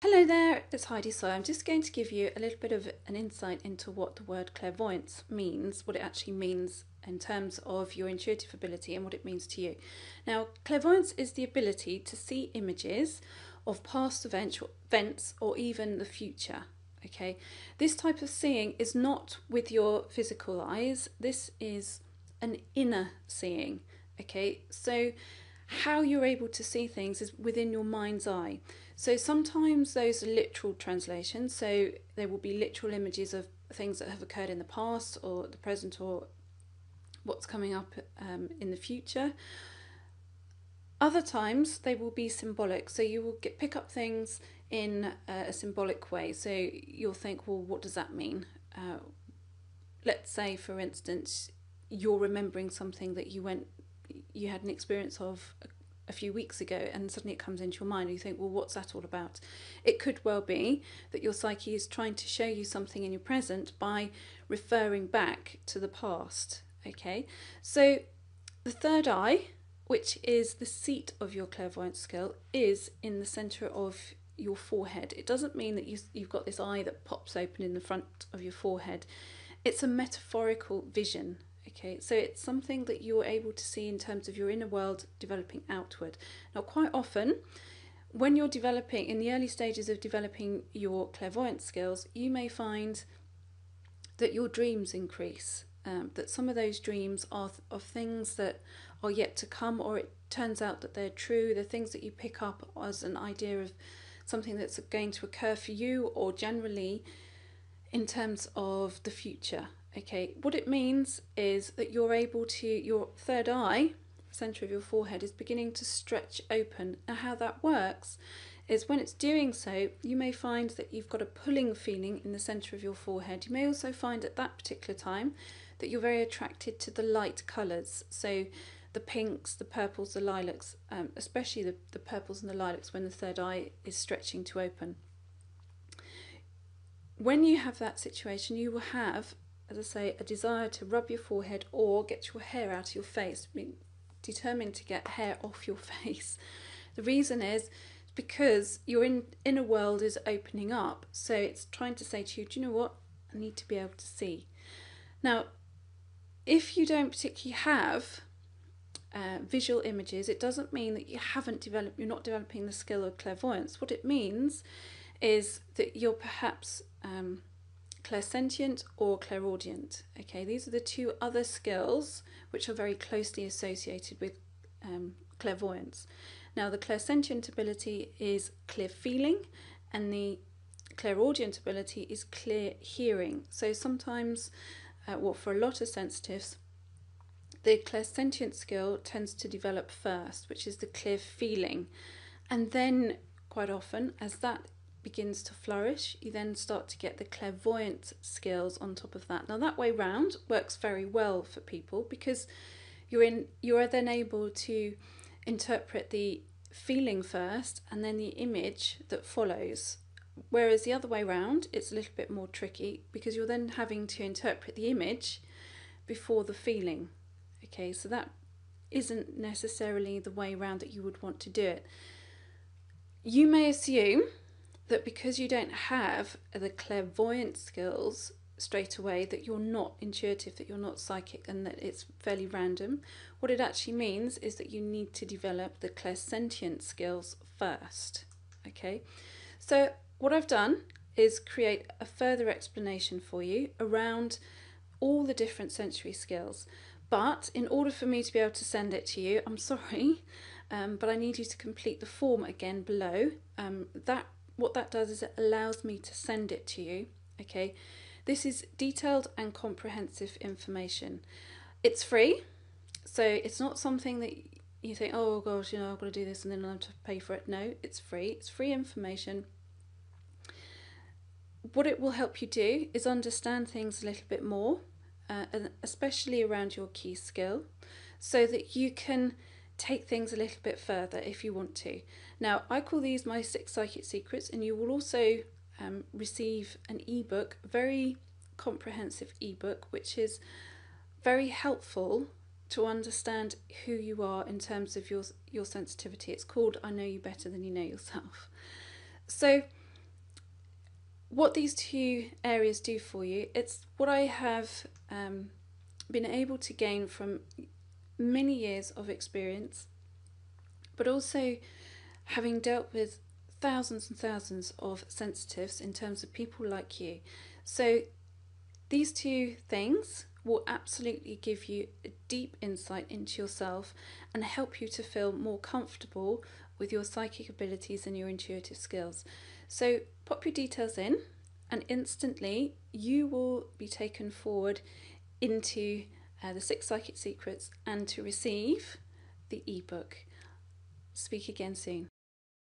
Hello there, it's Heidi. So I'm just going to give you a little bit of an insight into what the word clairvoyance means, what it actually means in terms of your intuitive ability and what it means to you. Now, clairvoyance is the ability to see images of past events or even the future. Okay, this type of seeing is not with your physical eyes, this is an inner seeing. Okay, so how you're able to see things is within your mind's eye. So sometimes those are literal translations, so there will be literal images of things that have occurred in the past or the present or what's coming up in the future. Other times they will be symbolic, so you will pick up things in a symbolic way. So you'll think, well, what does that mean? Let's say, for instance, you're remembering something that you had an experience of a few weeks ago, and suddenly it comes into your mind and you think, well, what's that all about? It could well be that your psyche is trying to show you something in your present by referring back to the past. Okay, so the third eye, which is the seat of your clairvoyant skill, is in the center of your forehead. It doesn't mean that you've got this eye that pops open in the front of your forehead. It's a metaphorical vision. Okay, so it's something that you're able to see in terms of your inner world developing outward. Now, quite often, when you're developing, in the early stages of developing your clairvoyant skills, you may find that your dreams increase, that some of those dreams are of things that are yet to come, or it turns out that they're true. They're things that you pick up as an idea of something that's going to occur for you, or generally in terms of the future. Okay, what it means is that you're able to, your third eye, center of your forehead, is beginning to stretch open. Now, how that works is when it's doing so, you may find that you've got a pulling feeling in the center of your forehead. You may also find at that particular time that you're very attracted to the light colors. So the pinks, the purples, the lilacs, especially the purples and the lilacs when the third eye is stretching to open. When you have that situation, you will have, as I say, a desire to rub your forehead or get your hair out of your face. I mean, determined to get hair off your face. The reason is because your inner world is opening up. So it's trying to say to you, do you know what? I need to be able to see. Now, if you don't particularly have visual images, it doesn't mean that you're not developing the skill of clairvoyance. What it means is that you're perhaps clairsentient or clairaudient. Okay, these are the two other skills which are very closely associated with clairvoyance. Now, the clairsentient ability is clear feeling, and the clairaudient ability is clear hearing. So sometimes, for a lot of sensitives, the clairsentient skill tends to develop first, which is the clear feeling, and then quite often, as that begins to flourish, you then start to get the clairvoyant skills on top of that. Now, that way round works very well for people because you're then able to interpret the feeling first and then the image that follows. Whereas the other way round, it's a little bit more tricky because you're then having to interpret the image before the feeling. Okay, so that isn't necessarily the way round that you would want to do it. You may assume that because you don't have the clairvoyant skills straight away, that you're not intuitive, that you're not psychic, and that it's fairly random. What it actually means is that you need to develop the clairsentient skills first. Okay, so what I've done is create a further explanation for you around all the different sensory skills. But in order for me to be able to send it to you, I'm sorry, but I need you to complete the form again below. What that does is it allows me to send it to you. Okay, this is detailed and comprehensive information. It's free, so it's not something that you think, oh gosh, I've got to do this and then I'll have to pay for it. No, it's free. It's free information. What it will help you do is understand things a little bit more, and especially around your key skill, so that you can take things a little bit further if you want to. Now, I call these my 6 psychic secrets, and you will also receive an ebook, a very comprehensive ebook, which is very helpful to understand who you are in terms of your sensitivity. It's called I Know You Better Than You Know Yourself. So what these two areas do for you, it's what I have been able to gain from many years of experience, but also having dealt with thousands and thousands of sensitives in terms of people like you. So these two things will absolutely give you a deep insight into yourself and help you to feel more comfortable with your psychic abilities and your intuitive skills. So pop your details in and instantly you will be taken forward into the 6 Psychic Secrets and to receive the ebook. Speak again soon.